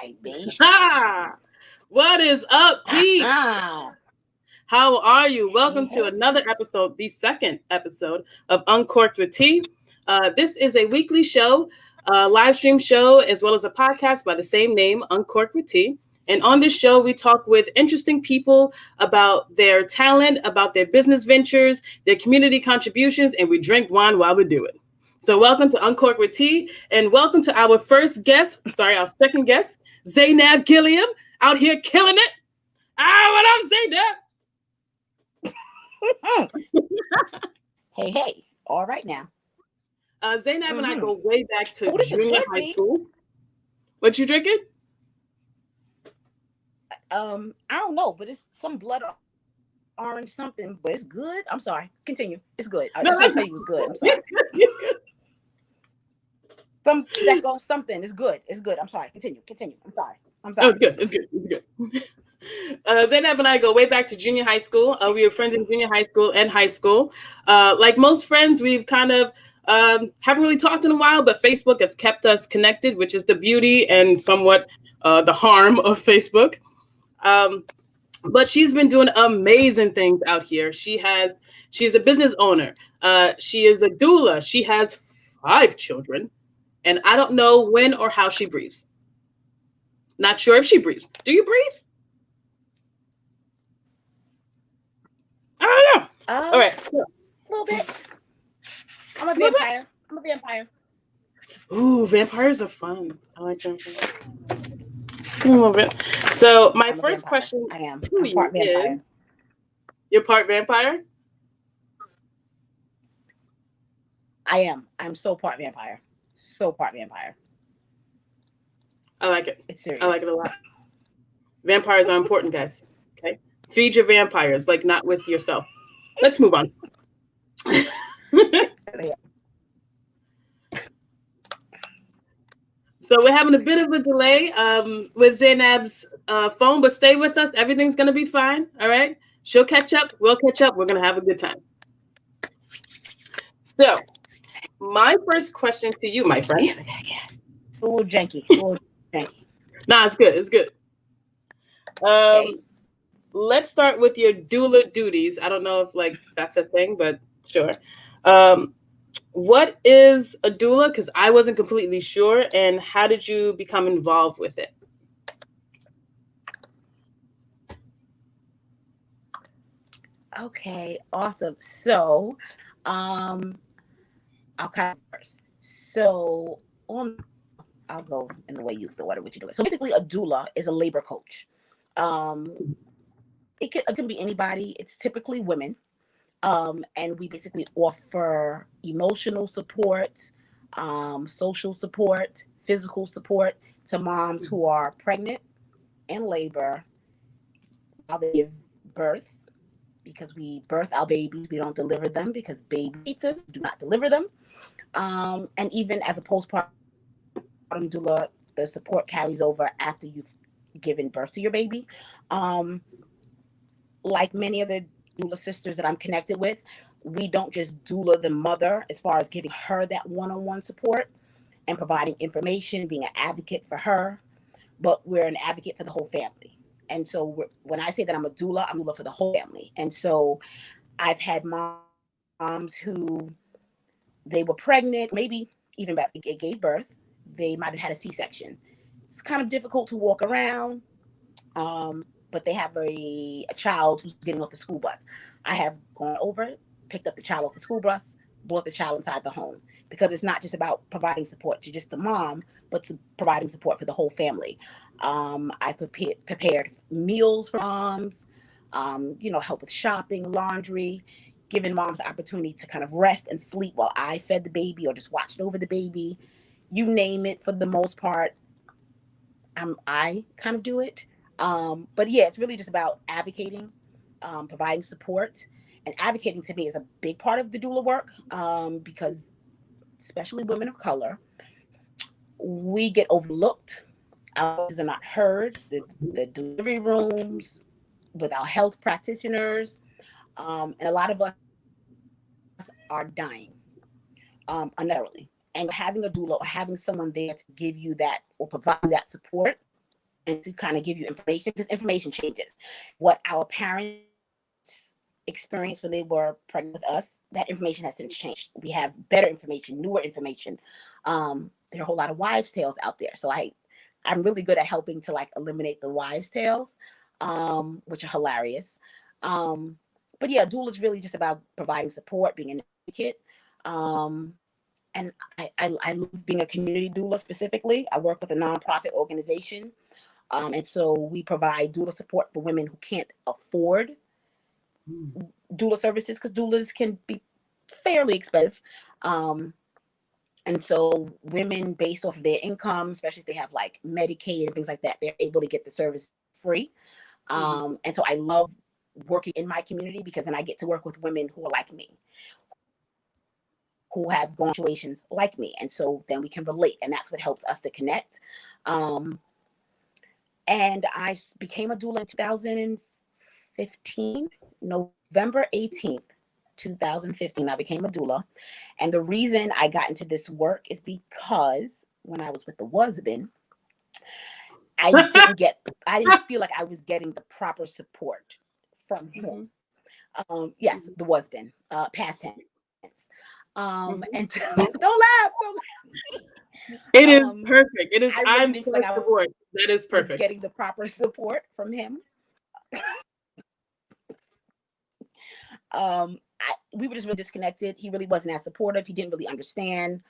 baby. What is up, Pete? How are you? Welcome to another episode, the second episode of Uncorked with T. This is a weekly show, live stream show, as well as a podcast by the same name, Uncorked with T. And on this show, we talk with interesting people about their talent, about their business ventures, their community contributions, and we drink wine while we do it. So welcome to Uncorked with T, and welcome to our our second guest, Zaynab Gilliam, out here killing it. What up, Zaynab? Hey, all right now. Zaynab and I go way back to junior high school. What you drinking? I don't know, but it's some blood orange something, but it's good. I'm sorry. Continue. It's good. I just want to tell you it was good. I'm sorry. Some Zeco something. It's good. It's good. I'm sorry. Continue. I'm sorry. Oh, it's good. Zaynab and I go way back to junior high school. We were friends in junior high school and high school. Like most friends, we've kind of haven't really talked in a while, but Facebook has kept us connected, which is the beauty and somewhat the harm of Facebook. But she's been doing amazing things out here. She's a business owner. She is a doula. She has 5 children. And I don't know when or how she breathes. Not sure if she breathes. Do you breathe? I don't know. All right. So, a little bit. I'm a vampire. Ooh, vampires are fun. I like them. A little bit. So my first question I'm part vampire. You're part vampire? I am. I'm so part vampire. I like it. It's serious. I like it a lot. Vampires are important, guys. Okay? Feed your vampires, like not with yourself. Let's move on. So we're having a bit of a delay with Zaynab's phone, but stay with us. Everything's going to be fine. All right? She'll catch up. We'll catch up. We're going to have a good time. So my first question to you, my friend. Yes. It's a little janky. Nah, it's good. Okay. Let's start with your doula duties. I don't know if that's a thing, but sure. What is a doula? Because I wasn't completely sure. And how did you become involved with it? Okay, awesome. So, I'll kind of first. So, I'll go in the way you the order which you do it. So basically, a doula is a labor coach. It can be anybody. It's typically women. And we basically offer emotional support, social support, physical support to moms who are pregnant, in labor, while they give birth, because we birth our babies, we don't deliver them because baby pizzas do not deliver them. And even as a postpartum doula, the support carries over after you've given birth to your baby. Like many of the doula sisters that I'm connected with, we don't just doula the mother as far as giving her that one-on-one support and providing information, being an advocate for her, but we're an advocate for the whole family. And so when I say that I'm a doula for the whole family. And so I've had moms who they were pregnant, maybe even better, it gave birth. They might have had a C-section. It's kind of difficult to walk around, but they have a child who's getting off the school bus. I have gone over, picked up the child off the school bus, brought the child inside the home, because it's not just about providing support to just the mom, but to providing support for the whole family. I prepared meals for moms, help with shopping, laundry, giving moms the opportunity to kind of rest and sleep while I fed the baby or just watched over the baby. You name it, for the most part, I kind of do it. But yeah, it's really just about advocating, providing support. And advocating to me is a big part of the doula work, because especially women of color, we get overlooked. Our voices are not heard. The delivery rooms, with our health practitioners, and a lot of us are dying unnecessarily. And having a doula or having someone there to give you that or provide that support and to kind of give you information, because information changes. What our parents experienced when they were pregnant with us, that information has since changed. We have better information, newer information. There are a whole lot of wives' tales out there. So I'm really good at helping to like eliminate the wives' tales, which are hilarious. But yeah, doula is really just about providing support, being an advocate. And I love being a community doula specifically. I work with a nonprofit organization. And so we provide doula support for women who can't afford doula services, because doulas can be fairly expensive. And so women, based off of their income, especially if they have like Medicaid and things like that, they're able to get the service free. And so I love working in my community, because then I get to work with women who are like me, who have gone through situations like me. And so then we can relate, and that's what helps us to connect. And I became a doula in 2015, November 18th, 2015, I became a doula. And the reason I got into this work is because when I was with the husband, I didn't feel like I was getting the proper support from him. Yes, the husband, past tense. And don't laugh. It is perfect. It is. I'm feel like that is perfect. Getting the proper support from him. We were just really disconnected. He really wasn't as supportive. He didn't really understand.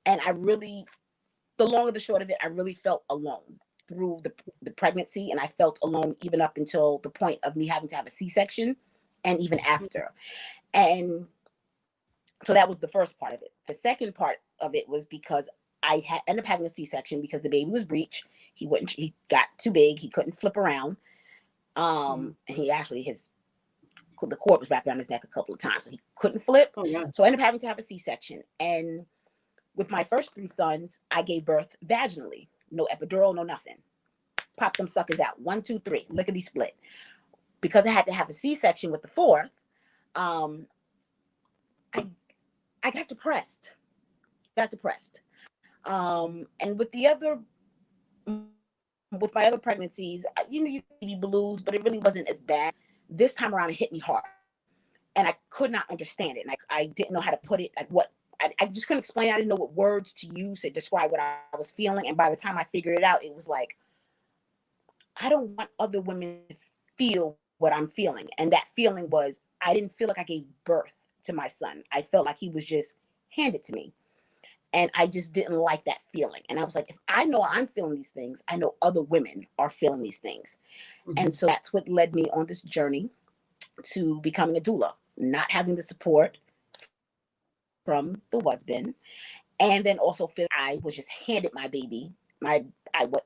And the long and the short of it, I really felt alone through the pregnancy. And I felt alone even up until the point of me having to have a C-section, and even after. And so that was the first part of it. The second part of it was because I ended up having a C-section because the baby was breech. He got too big. He couldn't flip around. And he actually, the cord was wrapped around his neck a couple of times, so he couldn't flip. So I ended up having to have a C-section. And with my first 3 sons, I gave birth vaginally. No epidural, no nothing. Pop them suckers out. 1, 2, 3, lickety split. Because I had to have a C-section with the 4th, I got depressed. And with my other pregnancies, you baby blues, but it really wasn't as bad. This time around, it hit me hard, and I could not understand it. And I didn't know how to put it. Like I just couldn't explain. I didn't know what words to use to describe what I was feeling. And by the time I figured it out, it was like, I don't want other women to feel what I'm feeling. And that feeling was, I didn't feel like I gave birth to my son. I felt like he was just handed to me. And I just didn't like that feeling. And I was like, if I know I'm feeling these things, I know other women are feeling these things. And so that's what led me on this journey to becoming a doula, not having the support from the husband. And then also feel I was just handed my baby. I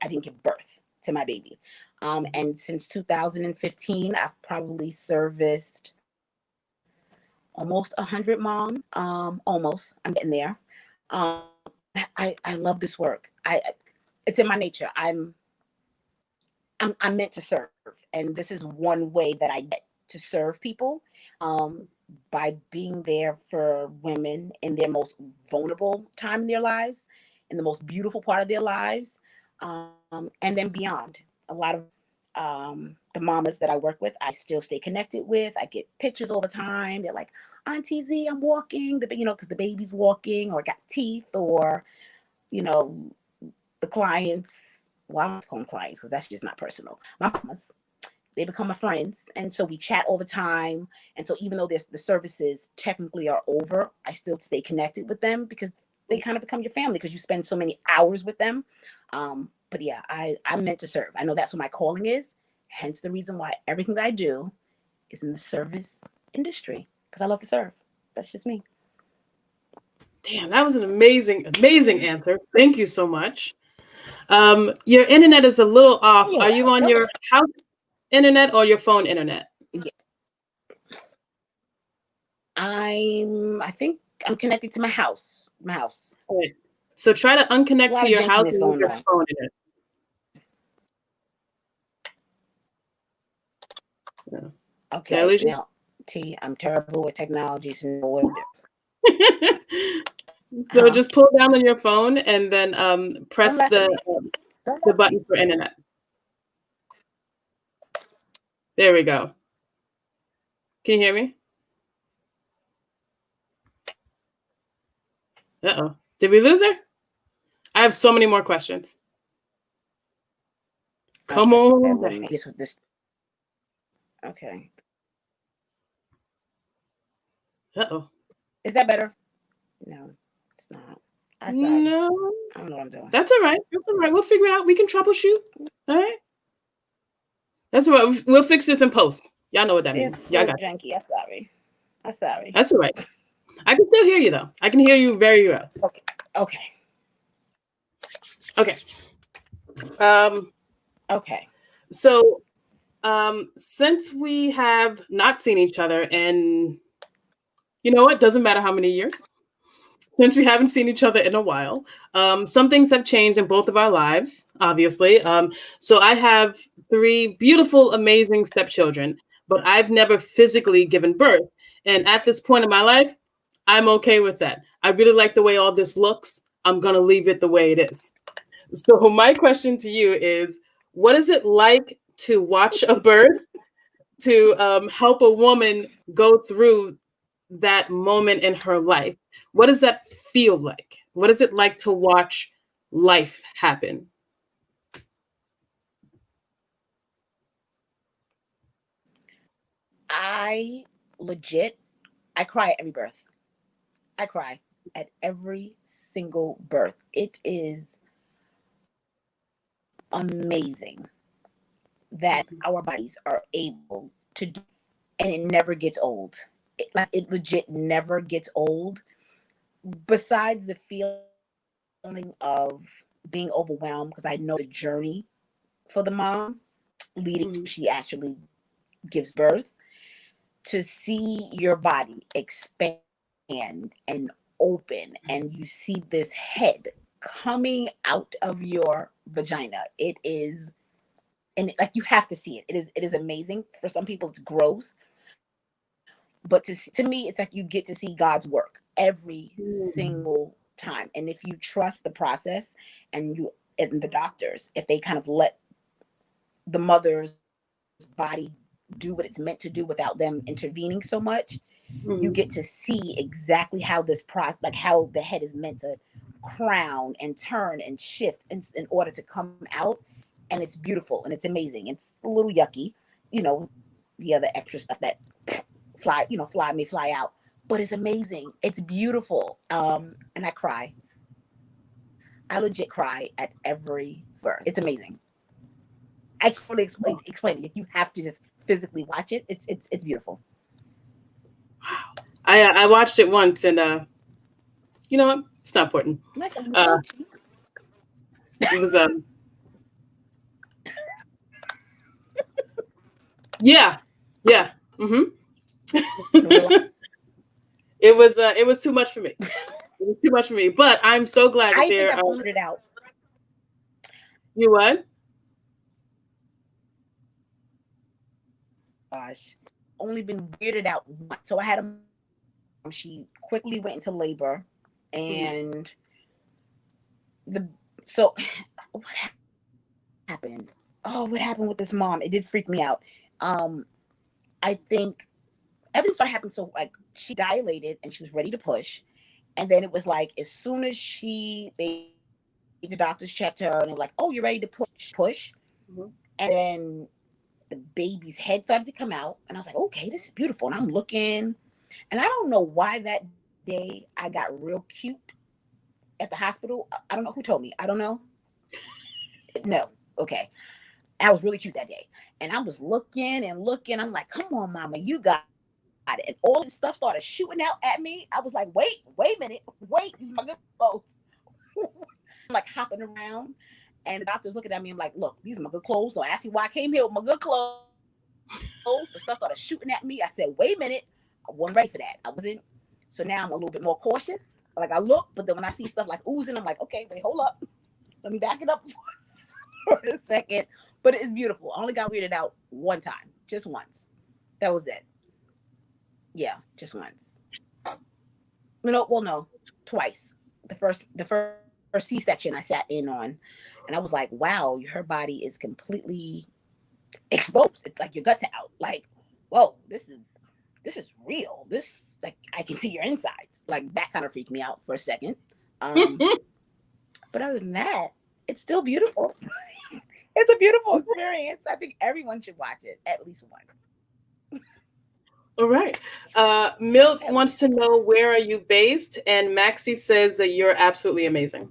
didn't give birth to my baby. And since 2015, I've probably serviced almost 100 moms. Almost. I'm getting there. I love this work. It's in my nature. I'm meant to serve, and this is one way that I get to serve people, by being there for women in their most vulnerable time in their lives, in the most beautiful part of their lives, and then beyond. A lot of the mamas that I work with, I still stay connected with. I get pictures all the time. They're like, Auntie Z, I'm walking, because the baby's walking or got teeth, or, the clients, well, I don't call them clients because that's just not personal. My mamas, they become my friends. And so we chat all the time. And so even though the services technically are over, I still stay connected with them, because they kind of become your family, because you spend so many hours with them. But yeah, I'm meant to serve. I know that's what my calling is. Hence the reason why everything that I do is in the service industry, because I love to serve. That's just me. Damn, that was an amazing answer. Thank you so much. Your internet is a little off. Are you on your house internet or your phone internet? Yeah. I think I'm connected to my house. Okay. So try to unconnect to your house and use your phone internet. Yeah. Okay. Now, T, I'm terrible with technology, so so just pull down on your phone and then press the button for internet. There we go. Can you hear me? Uh-oh. Did we lose her? I have so many more questions. Come on. Let me get with this. Okay. Uh-oh. Is that better? No, it's not. No. I don't know what I'm doing. That's all right. That's all right. We'll figure it out. We can troubleshoot. All right. That's all right. We'll fix this in post. Y'all know what that means. Y'all got janky. I'm sorry. I'm sorry. That's all right. I can still hear you, though. I can hear you very well. Okay. Okay. Okay. So, since we have not seen each other, and you know what? Doesn't matter how many years. Since we haven't seen each other in a while, some things have changed in both of our lives, obviously. So I have 3 beautiful, amazing stepchildren, but I've never physically given birth. And at this point in my life, I'm okay with that. I really like the way all this looks. I'm going to leave it the way it is. So my question to you is, what is it like to watch a birth, to help a woman go through that moment in her life? What does that feel like? What is it like to watch life happen? I cry at every birth. I cry at every single birth. It is amazing that our bodies are able to do, and it never gets old. It legit never gets old. Besides the feeling of being overwhelmed, because I know the journey for the mom leading to she actually gives birth, to see your body expand and open, and you see this head coming out of your vagina. It is, and like, you have to see it. It is amazing. For some people it's gross, but to me it's like you get to see God's work every single time. And if you trust the process, and the doctors, if they kind of let the mother's body do what it's meant to do without them intervening so much, you get to see exactly how this process, like how the head is meant to crown and turn and shift in order to come out. And it's beautiful and it's amazing. It's a little yucky, the other extra stuff that fly out, but it's amazing. It's beautiful. And I cry. I legit cry at every birth. It's amazing. I can't really explain it. You have to just physically watch it. It's beautiful. Wow. I watched it once, and you know what? It's not important. It was yeah. It was too much for me. It was too much for me. But I'm so glad that I pulled it out. You what? Gosh, only been weirded out once. So I had she quickly went into labor, and what happened? Oh, what happened with this mom? It did freak me out. I think everything started happening. So like, she dilated and she was ready to push, and then it was like, as soon as the doctors checked her and they were like, "Oh, you're ready to push," and then the baby's head started to come out, and I was like, "Okay, this is beautiful." And I'm looking, and I don't know why that day I got real cute at the hospital. I don't know who told me. I don't know. No. Okay. I was really cute that day. And I was looking and looking. I'm like, "Come on, mama, you got it." And all this stuff started shooting out at me. I was like, wait a minute. Wait, these are my good clothes. I'm like hopping around. And the doctor's looking at me. I'm like, "Look, these are my good clothes. Don't ask me why I came here with my good clothes." But stuff started shooting at me. I said, "Wait a minute." I wasn't ready for that. I wasn't. So now I'm a little bit more cautious. Like, I look, but then when I see stuff like oozing, I'm like, "Okay, wait, hold up. Let me back it up for a second." But it's beautiful. I only got weirded out one time. Just once. That was it. Yeah, just once. No, twice. The first C-section I sat in on, and I was like, "Wow, her body is completely exposed. It's like your guts are out. Like, whoa, this is real. This, like, I can see your insides. Like, that kind of freaked me out for a second. But other than that, it's still beautiful. It's a beautiful experience. I think everyone should watch it at least once. All right. Milt wants to know, where are you based? And Maxie says that you're absolutely amazing.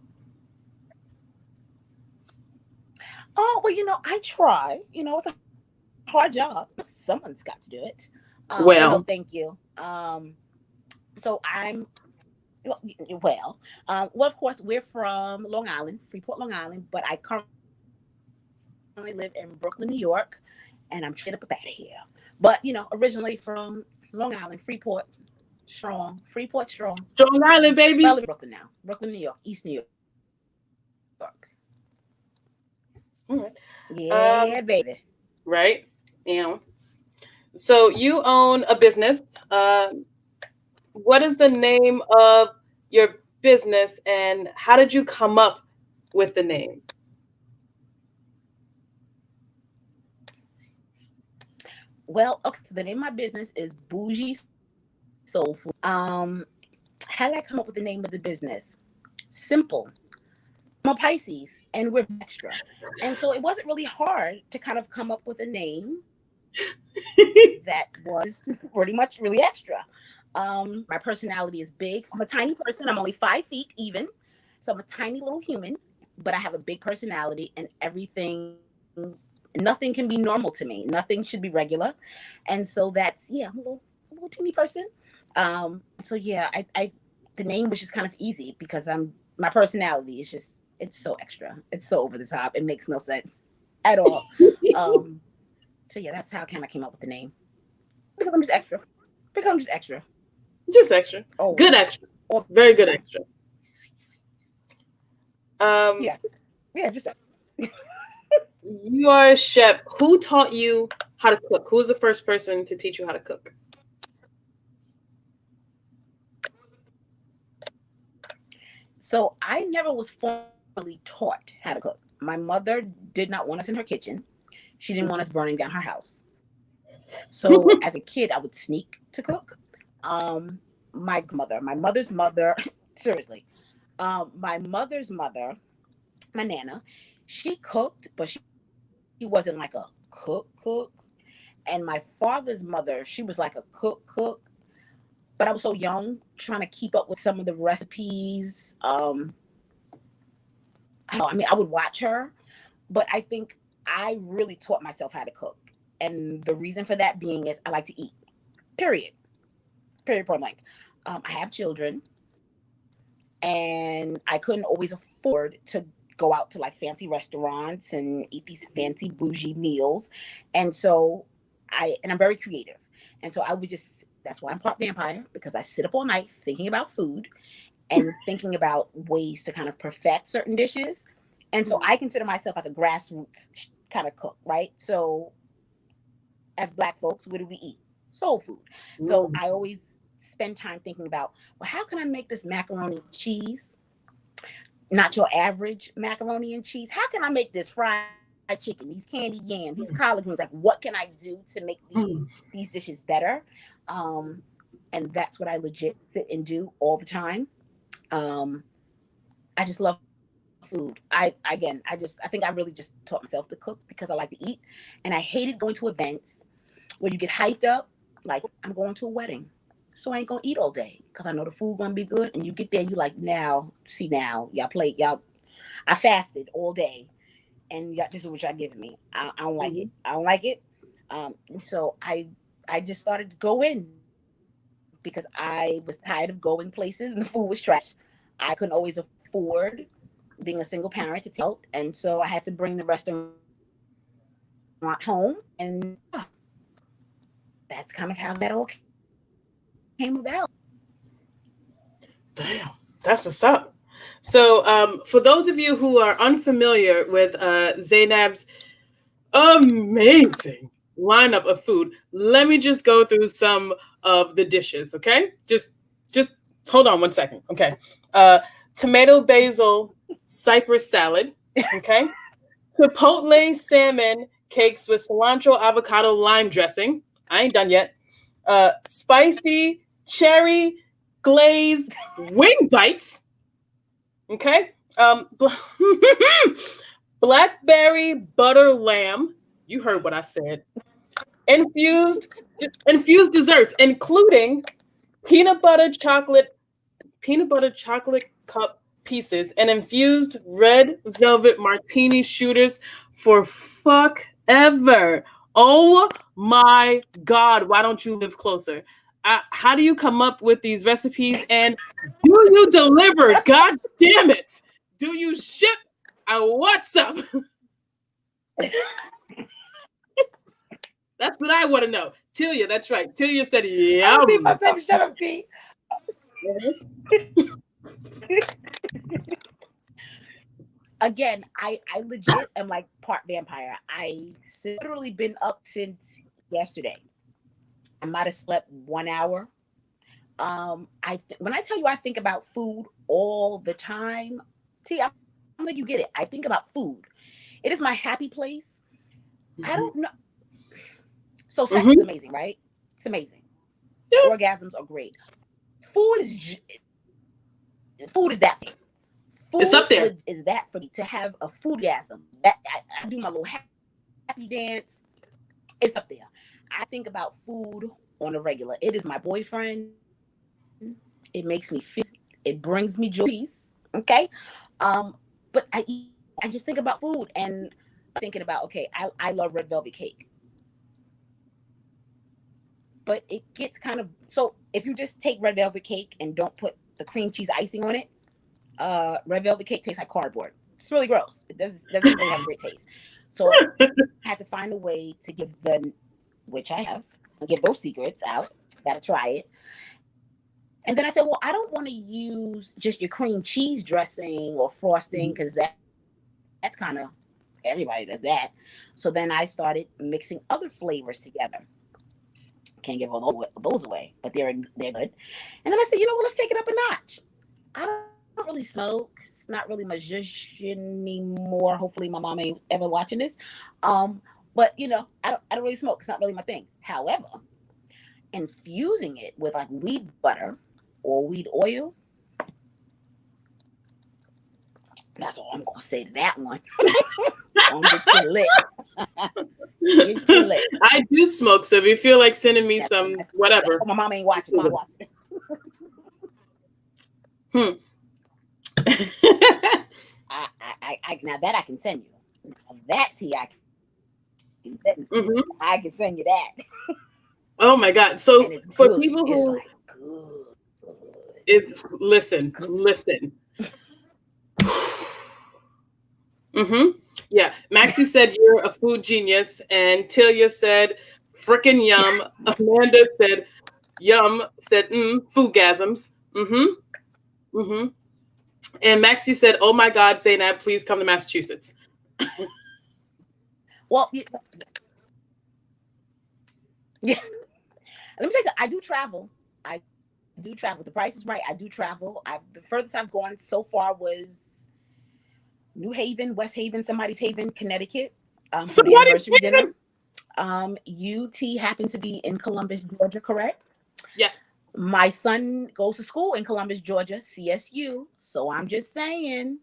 Oh, well, I try. It's a hard job. Someone's got to do it. Well, thank you. So I'm, of course, we're from Long Island, Freeport, Long Island, but I currently live in Brooklyn, New York, and I'm straight up out of here. But, originally from Long Island, Freeport, strong. Strong Island, baby. Probably Brooklyn now. Brooklyn, New York, East New York. All right. Yeah, baby. Right. Yeah. So you own a business. What is the name of your business, and how did you come up with the name? Well, okay, so the name of my business is Bougie Soul Food. How did I come up with the name of the business? Simple. I'm a Pisces, and we're extra. And so it wasn't really hard to kind of come up with a name that was pretty much really extra. My personality is big. I'm a tiny person. I'm only 5 feet even. So I'm a tiny little human, but I have a big personality, and nothing can be normal to me. Nothing should be regular. And so that's, I'm a little teeny person. So yeah, the name was just kind of easy because my personality is just, it's so extra. It's so over the top. It makes no sense at all. So yeah, that's how I kind of came up with the name. Because I'm just extra. Just extra. Oh, good extra. Very good extra. Yeah, just extra. You are a chef. Who taught you how to cook? Who was the first person to teach you how to cook? So I never was formally taught how to cook. My mother did not want us in her kitchen. She didn't want us burning down her house. So as a kid, I would sneak to cook. My mother's mother, seriously, my mother's mother, my Nana, she cooked, but she wasn't like a cook. And my father's mother, she was like a cook. But I was so young, trying to keep up with some of the recipes. I would watch her, but I think I really taught myself how to cook. And the reason for that being is I like to eat, period, point blank. I have children, and I couldn't always afford to go out to like fancy restaurants and eat these fancy bougie meals. And so I'm very creative. And so that's why I'm part vampire, because I sit up all night thinking about food and thinking about ways to kind of perfect certain dishes. And so I consider myself like a grassroots kind of cook, right? So as Black folks, what do we eat? Soul food. So I always spend time thinking about, well, how can I make this macaroni and cheese not your average macaroni and cheese? How can I make this fried chicken, these candy yams, these collard greens? Like, what can I do to make these dishes better? And that's what I legit sit and do all the time. I just love food. I think I really just taught myself to cook because I like to eat. And I hated going to events where you get hyped up, like I'm going to a wedding, so I ain't gonna eat all day because I know the food gonna be good. And you get there and you like, now I fasted all day, and this is what y'all giving me. I don't like it. I don't like it. So I just started to go in because I was tired of going places and the food was trash. I couldn't always afford being a single parent to take out, and so I had to bring the restaurant home, and that's kind of how that all came about. Damn, that's what's up. So for those of you who are unfamiliar with Zaynab's amazing lineup of food, let me just go through some of the dishes, okay? Just hold on one second, okay? Tomato basil cypress salad, okay? Chipotle salmon cakes with cilantro, avocado, lime dressing. I ain't done yet. Spicy cherry glazed wing bites. Okay. Blackberry butter lamb. You heard what I said. Infused desserts, including peanut butter chocolate cup pieces, and infused red velvet martini shooters for fuck ever. Oh my God, why don't you live closer? How do you come up with these recipes, and do you deliver? God damn it. Do you ship? What's up? That's what I want to know. Tilia, that's right. Tilia said, yeah. I'll repeat myself. Shut up, T. Again, I legit am like part vampire. I literally been up since yesterday. I might have slept 1 hour. When I tell you I think about food all the time, T, I'm like, you get it. I think about food. It is my happy place. I don't know. So sex is amazing, right? It's amazing. Yeah. Orgasms are great. Food is that thing. Food it's up there. Is that for me to have a foodgasm? That I do my little happy dance. It's up there. I think about food on a regular. It is my boyfriend. It makes me feel. It brings me joy. Okay, but I just think about food and thinking about, okay, I love red velvet cake, but it gets kind of, so if you just take red velvet cake and don't put the cream cheese icing on it, red velvet cake tastes like cardboard. It's really gross. It doesn't really have a great taste. So I had to find a way to give which I have, give those secrets out. Gotta try it. And then I said, well, I don't want to use just your cream cheese dressing or frosting, because that's kind of, everybody does that. So then I started mixing other flavors together. Can't give all those away, but they're good. And then I said, well, let's take it up a notch. I don't really smoke. It's not really my zhuzh anymore. Hopefully my mom ain't ever watching this. But I don't really smoke. It's not really my thing. However, infusing it with like weed butter or weed oil, that's all I'm gonna say to that one. I'm get you lit. Get you lit. I do smoke, so if you feel like sending me some whatever. My mom ain't watching. Mom watching. I now that I can send you. That tea I can send you. I can send you that. Oh my God! So for good. people who, it's like good. It's listen. Yeah, Maxie said you're a food genius, and Tilia said frickin' yum. Amanda said yum. Said foodgasms. And Maxie said, "Oh my God, Zaynab, please come to Massachusetts." Well, yeah. Let me tell you, I do travel. The price is right. I do travel. The furthest I've gone so far was New Haven, West Haven, somebody's Haven, Connecticut, for the anniversary dinner. UT happened to be in Columbus, Georgia, correct? Yes. My son goes to school in Columbus, Georgia, CSU. So I'm just saying,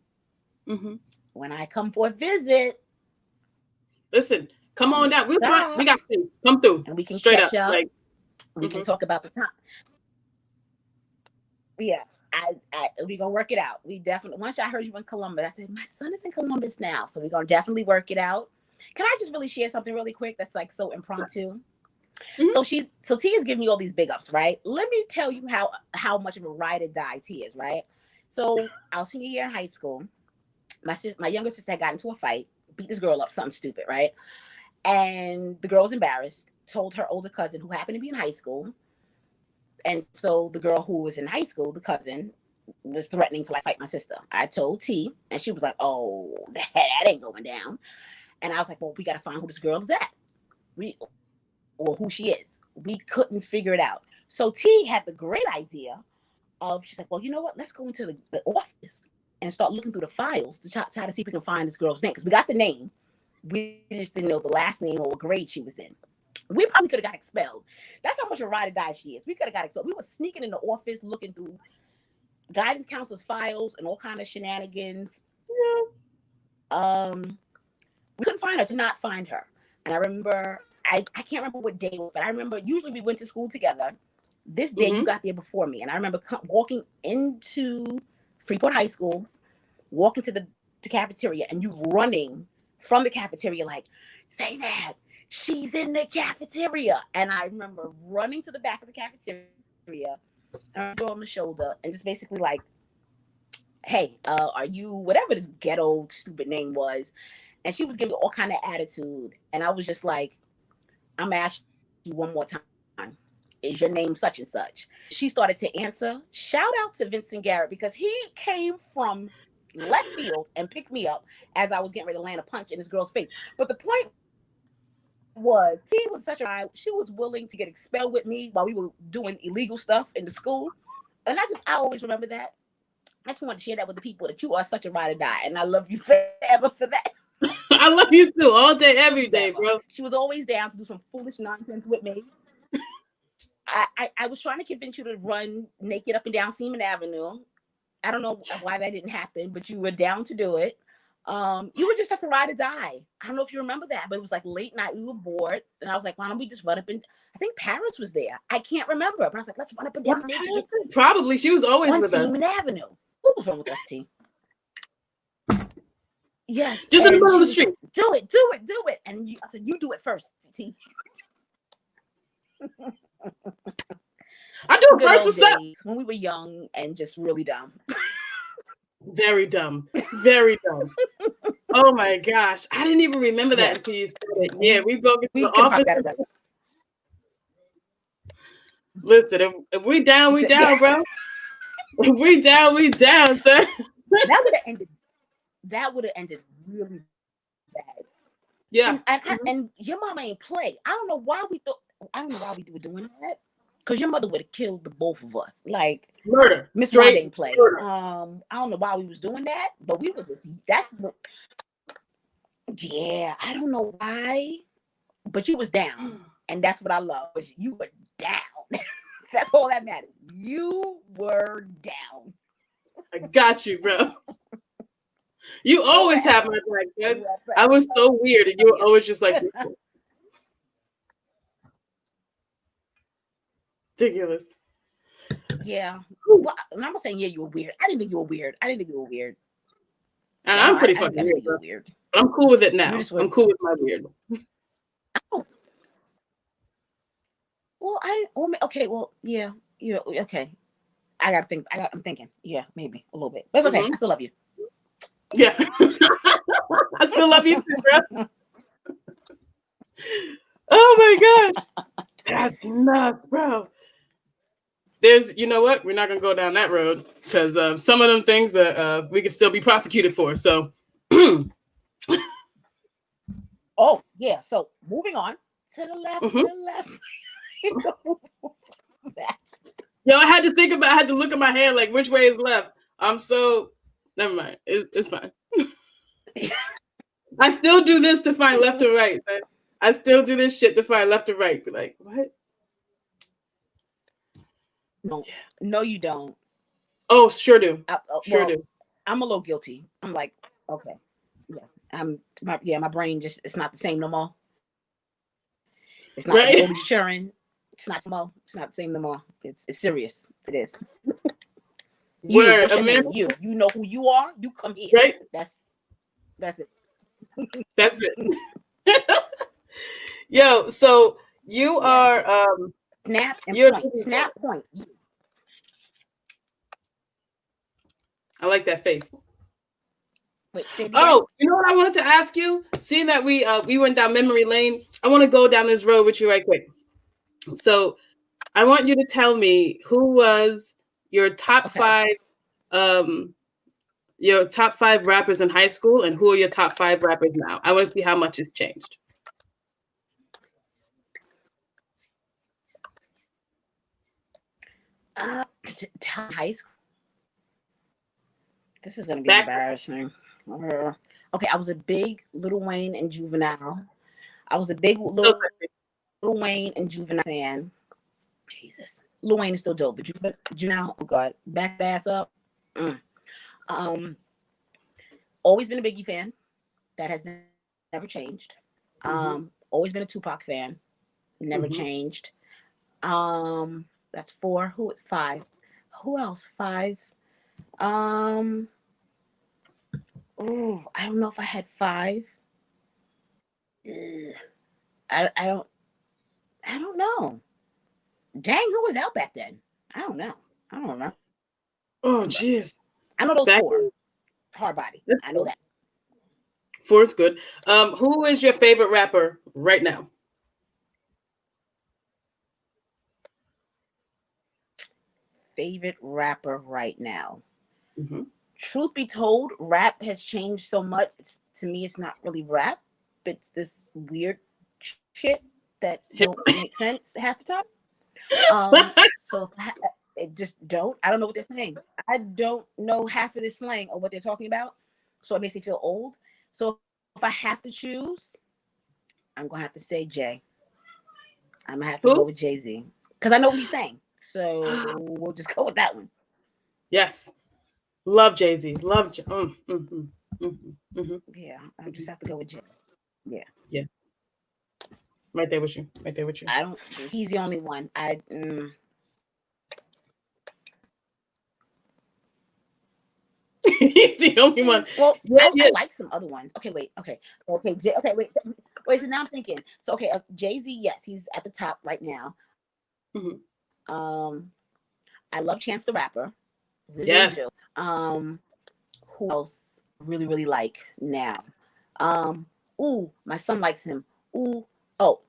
when I come for a visit, listen, come on down. We got to come through, and we can straight catch up. Like, we can talk about the time. Yeah, we're gonna work it out. We definitely. Once I heard you in Columbus, I said my son is in Columbus now, so we're gonna definitely work it out. Can I just really share something really quick that's like so impromptu? So T is giving me all these big ups, right? Let me tell you how much of a ride or die T is, right? So our senior year in high school, my younger sister had got into a fight, beat this girl up, something stupid, right? And the girl was embarrassed, told her older cousin who happened to be in high school. And so the girl who was in high school, the cousin, was threatening to like fight my sister. I told T, and she was like, "Oh, that ain't going down." And I was like, "Well, we got to find who this girl is at, or who she is." We couldn't figure it out. So T had the great idea of, she's like, "Well, you know what? Let's go into the office and start looking through the files to try to see if we can find this girl's name, because we got the name, We just didn't know the last name or what grade she was in. We probably could have got expelled. That's how much a ride or die she is. We could have got expelled. We were sneaking in the office looking through guidance counselor's files and all kind of shenanigans. We couldn't find her. Did not find her. And I remember, I can't remember what day it was, but I remember usually we went to school together. This day you got there before me, and I remember walking into Freeport High School, walking to the cafeteria, and you running from the cafeteria like, Zaynab, she's in the cafeteria. And I remember running to the back of the cafeteria, and go on the shoulder, and just basically like, hey, are you whatever this ghetto stupid name was? And she was giving me all kind of attitude, and I was just like, I'm asking you one more time. Is your name such and such? She started to answer. Shout out to Vincent Garrett, because he came from left field and picked me up as I was getting ready to land a punch in this girl's face. But the point was, he was such a guy. She was willing to get expelled with me while we were doing illegal stuff in the school. And I always remember that. I just want to share that with the people, that you are such a ride or die. And I love you forever for that. I love you too, all day, every day, bro. She was always down to do some foolish nonsense with me. I was trying to convince you to run naked up and down Seaman Avenue. I don't know why that didn't happen, but you were down to do it. You were just such a ride or die. I don't know if you remember that, but it was like late night. We were bored, and I was like, why don't we just run up and, I think Paris was there. I can't remember, but I was like, let's run up and down naked. Probably. She was always on with us. Seaman Avenue. Who was wrong with us, T? Yes. Just in the middle of the street. Do it. And I said, you do it first, T. I do it first. What's up? When we were young and just really dumb. Very dumb. Very dumb. Oh my gosh. I didn't even remember that until you said it. Yeah, we broke into the office. Listen, if we down, we down, bro. If we down, sir. That would have ended really bad. Yeah. And your mama ain't play. I don't know why we were doing that. Because your mother would have killed the both of us. Like murder. Miss Ron didn't play. I don't know why we was doing that, but we were just, I don't know why. But you was down. And that's what I love. You were down. That's all that matters. You were down. I got you, bro. You always have my back, man. I was so weird, and you were always just like ridiculous. Yeah. Well, I'm not saying you were weird. I didn't think you were weird. And I'm pretty fucking weird. But I'm cool with it now. I'm cool with my weird. Oh. Well, okay. Well, yeah. Okay. I'm thinking. Yeah, maybe a little bit. But it's okay. I still love you. Yeah. I still love you too, bro. Oh my God. That's nuts, bro. You know what? We're not going to go down that road, because some of them things we could still be prosecuted for. So. Oh, yeah. So moving on to the left, Yo, I had to look at my hand like, which way is left? Never mind. It's fine. I still do this to find left or right. I still do this shit to find left or right. Be like, what? No, you don't. Oh, sure do. Do. I'm a little guilty. I'm like, okay. Yeah. My brain just, it's not the same no more. It's not always churning. It's not small. It's not the same no more. It's serious. It is. You know who you are. You come here. Right. That's it. That's it. Yo, so you are snap and point. Snap point. I like that face. Wait, you know what I wanted to ask you? Seeing that we went down memory lane, I want to go down this road with you right quick. So I want you to tell me who was your top five rappers in high school, and who are your top 5 rappers now. I want to see how much has changed. High school. This is going to be embarrassing. Okay, I was a big Lil Wayne and Juvenile. I was a big So Lil Wayne and Juvenile fan. Jesus, Lil Wayne is still dope, but Juvenile, oh God, back ass up. Mm. Um, always been a Biggie fan. That has never changed. Always been a Tupac fan. Never changed. That's 4. Who? 5. Who else? 5. Oh, I don't know if I had 5. I don't know. Dang, who was out back then? I don't know. I don't know. Oh, jeez. I know those 4. Hard body. I know that. 4 is good. Who is your favorite rapper right now? Favorite rapper right now. Truth be told, rap has changed so much. To me, it's not really rap. It's this weird shit that don't make sense half the time. So it just don't. I don't know what they're saying. I don't know half of this slang or what they're talking about. So it makes me feel old. So if I have to choose, I'm gonna have to say Jay. I'm gonna have to go with Jay-Z because I know what he's saying. So we'll just go with that one. Yes, love Jay-Z. Love. Yeah, I just have to go with Jay. Yeah. Yeah. Right there with you. Right there with you. I don't. He's the only one. He's the only one. Well, I like some other ones. Okay, wait. Okay, wait. So now I'm thinking. So okay, Jay-Z. Yes, he's at the top right now. I love Chance the Rapper. Really, yes. Really do. Who else? Really, really like now. Ooh, my son likes him. Ooh, oh,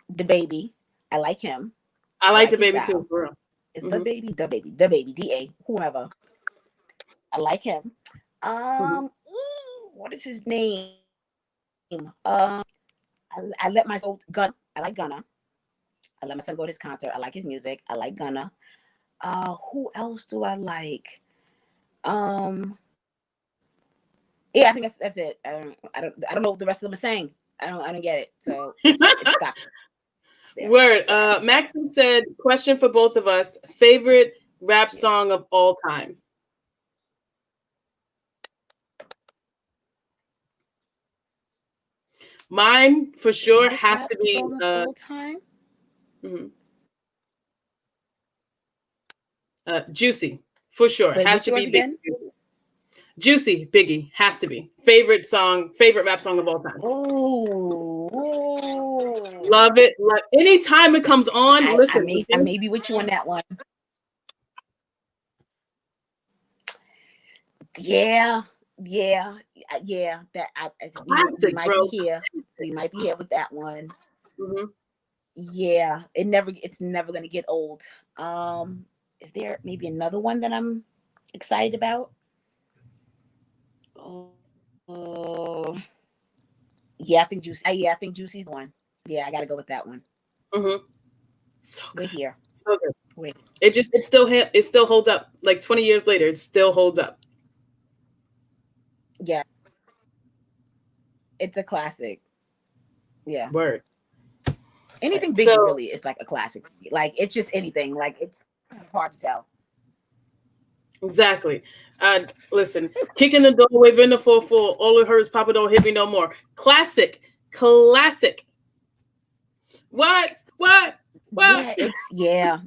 the baby. I like him. I like the baby too. For real. It's the baby, DA, whoever. I like him. What is his name? I let my son Gunna. I like Gunna. I let my son go to his concert. I like his music. I like Gunna. Who else do I like? Yeah, I think that's it. I don't know what the rest of them are saying. I don't get it. So it's stop. Word. Maxine said, question for both of us: favorite rap song of all time. Mine for sure has to be all time. Juicy for sure. Wait, has to be again? Juicy, Biggie has to be favorite rap song of all time. Oh, love it. Anytime it comes on, listen. I may be with you on that one. Yeah. That we might be here. We might be here with that one. Yeah, it's never gonna get old. Is there maybe another one that I'm excited about? Yeah, I think Juicy's the one. Yeah, I gotta go with that one. So good. We're here. So good. Wait. It still holds up. Like 20 years later, it still holds up. Yeah. It's a classic. Yeah. Word. Anything Biggie really is like a classic. Like it's just anything. Like it's hard to tell. Exactly. Listen, kicking the door, waving the 4-4. All of hers, Papa Don't Hit Me No More. Classic. What? Yeah,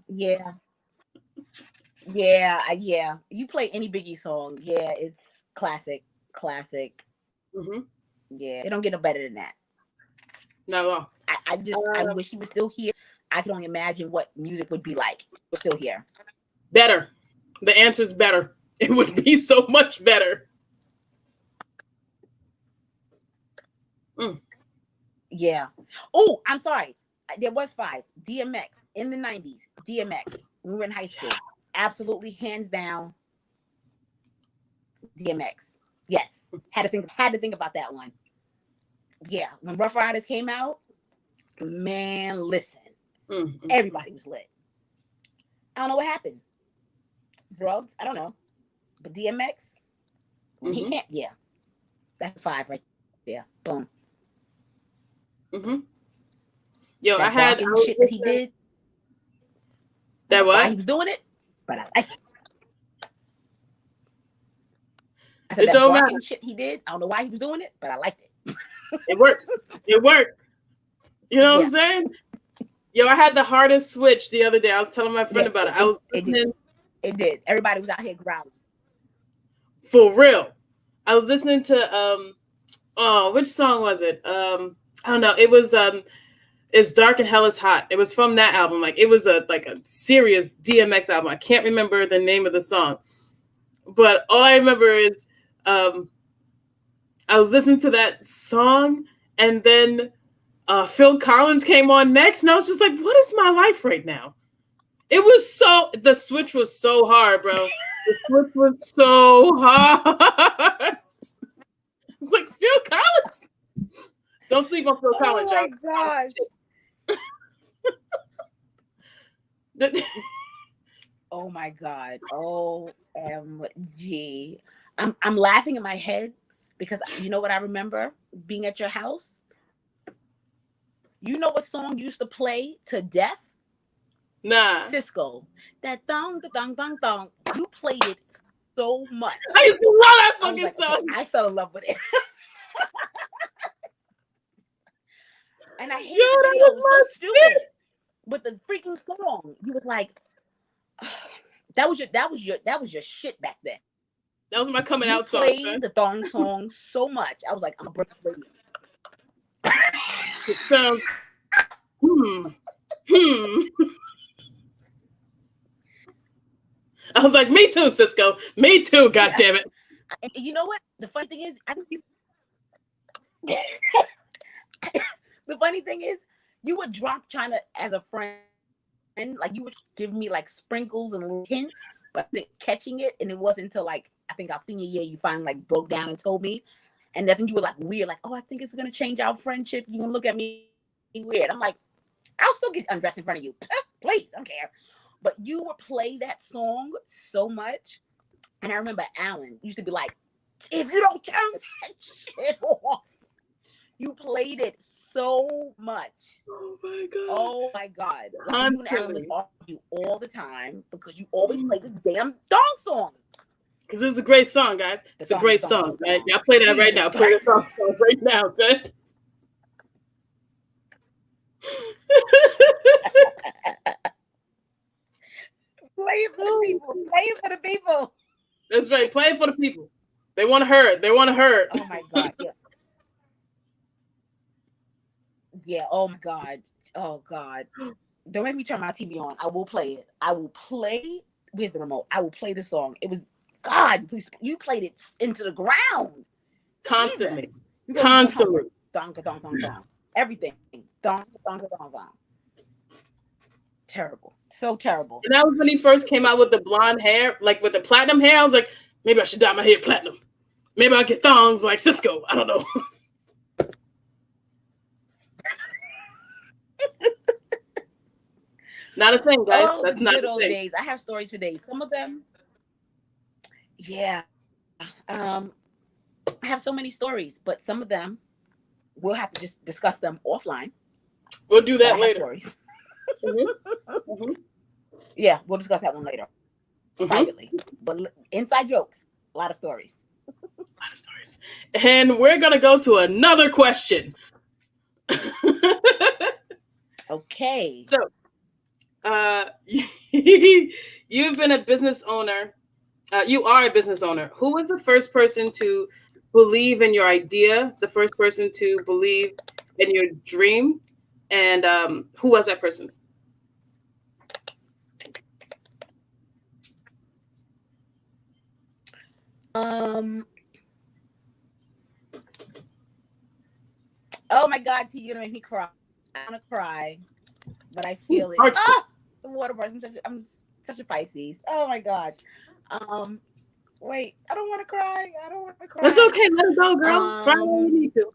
you play any Biggie song, yeah, it's classic. Yeah, it don't get no better than that. Not at all. I wish he was still here. I can only imagine what music would be like. We're still here. Better. The answer is better. It would be so much better. Yeah. Oh, I'm sorry. There was 5. DMX in the 90s. DMX. When we were in high school. Absolutely, hands down. DMX. Yes. Had to think about that one. Yeah. When Rough Riders came out, man, listen. Everybody was lit. I don't know what happened. Drugs? I don't know. But DMX, when he can't, yeah. That's 5 right there. Boom. Mm-hmm. Yo, That barking shit that he did. That what? Why he was doing it, but I like it. I said that barking shit he did. I don't know why he was doing it, but I liked it. It worked. It worked. You know what I'm saying? Yo, I had the hardest switch the other day. I was telling my friend about it. I was listening. It did. Everybody was out here growling. For real. I was listening to which song was it? I don't know. It was It's Dark and Hell is Hot. It was from that album. Like it was a serious DMX album. I can't remember the name of the song. But all I remember is I was listening to that song, and then Phil Collins came on next, and I was just like, what is my life right now? It was the switch was so hard, bro. The switch was so hard. It's like, Phil Collins. Don't sleep on Phil Collins, y'all. Oh my gosh. Oh my God. OMG. I'm laughing in my head because you know what I remember being at your house? You know what song used to play to death? Nah. Cisco. That thong, the thong, thong, thong. You played it so much. I used to love that fucking song. Okay, I fell in love with it. And I hated the video. It was so stupid. But the freaking song, you was like, that was your shit back then. That was my coming out song. You played the thong song so much. I was like, I'm gonna break the radio. It sounds I was like, me too, Cisco. Me too, goddammit. And you know what? The funny thing is, the funny thing is, you would drop trying to, as a friend, like you would give me like sprinkles and little hints, but I wasn't catching it. And it wasn't until like, I think our senior year, you finally like broke down and told me. And then you were like weird, like, oh, I think it's going to change our friendship. You're going to look at me weird. I'm like, I'll still get undressed in front of you. Please, I don't care. But you would play that song so much. And I remember Alan used to be like, if you don't turn that shit off. You played it so much. Oh my God. Oh my God. Like, you and Alan would argue all the time because you always play this damn dong song. Because it's a great song, guys. It's a great song, man. Y'all play that right now. Play the song right now, okay? Play it for the people. Play it for the people. That's right. Play it for the people. They want to hear it. They want to hear it. Oh my God. Yeah. Yeah. Oh my God. Oh God. Don't make me turn my TV on. I will play it. I will play. Where's the remote? I will play the song. It was God. Please, you played it into the ground. Constantly. Constantly. Dong, dong, dong, dong. Everything. Dong, dong, dong, dong. Terrible. So terrible. And that was when he first came out with the blonde hair, like with the platinum hair. I was like, maybe I should dye my hair platinum. Maybe I'll get thongs like Cisco. I don't know. Not a thing, guys. Oh, that's not good a old thing. days. I have stories for days. Some of them, yeah. I have so many stories, but some of them we'll have to just discuss them offline. We'll do that later. Stories. Mm-hmm. Yeah, we'll discuss that one later. Privately. But inside jokes, a lot of stories. A lot of stories. And we're gonna go to another question. Okay. So you've been a business owner. You are a business owner. Who was the first person to believe in your idea? The first person to believe in your dream? And who was that person? Oh my God, T, you're gonna make me cry. I wanna cry, but I feel it. The water burst. I'm such a Pisces. Oh my God. Wait, I don't want to cry. I don't want to cry. That's okay. Let it go, girl. Cry when you need to.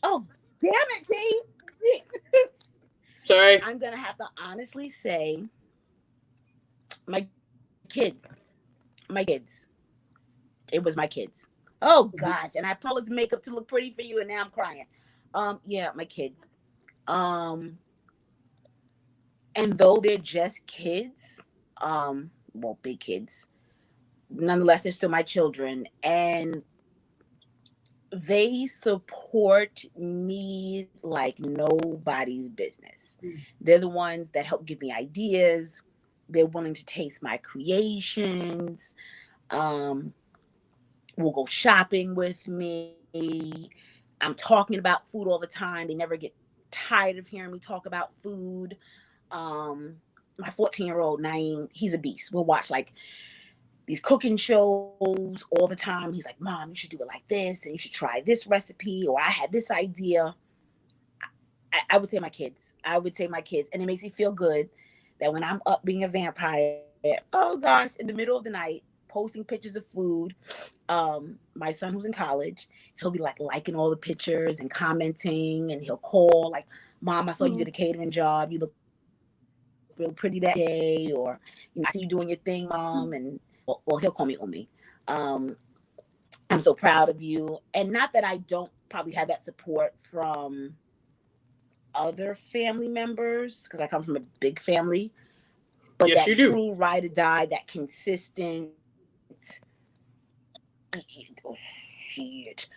Oh, damn it, T. Jesus. Sorry. I'm gonna have to honestly say my kids. It was my kids. Oh gosh, and I put all this makeup to look pretty for you, and now I'm crying. Yeah, my kids. Um, and though they're just kids, well, big kids, nonetheless, they're still my children, and they support me like nobody's business. They're the ones that help give me ideas. They're willing to taste my creations. Um, will go shopping with me. I'm talking about food all the time. They never get tired of hearing me talk about food. My 14-year-old Naeem, he's a beast. We'll watch like these cooking shows all the time. He's like, Mom, you should do it like this, and you should try this recipe, or I had this idea. I would say my kids. I would say my kids. And it makes me feel good that when I'm up being a vampire, oh gosh, in the middle of the night, posting pictures of food. My son who's in college, he'll be like liking all the pictures and commenting, and he'll call like, Mom, I saw you get a catering job. You look real pretty that day, or I see you doing your thing, Mom. And or he'll call me Umi. I'm so proud of you. And not that I don't probably have that support from other family members, because I come from a big family, but yes, that true ride or die, that consistent oh, shit.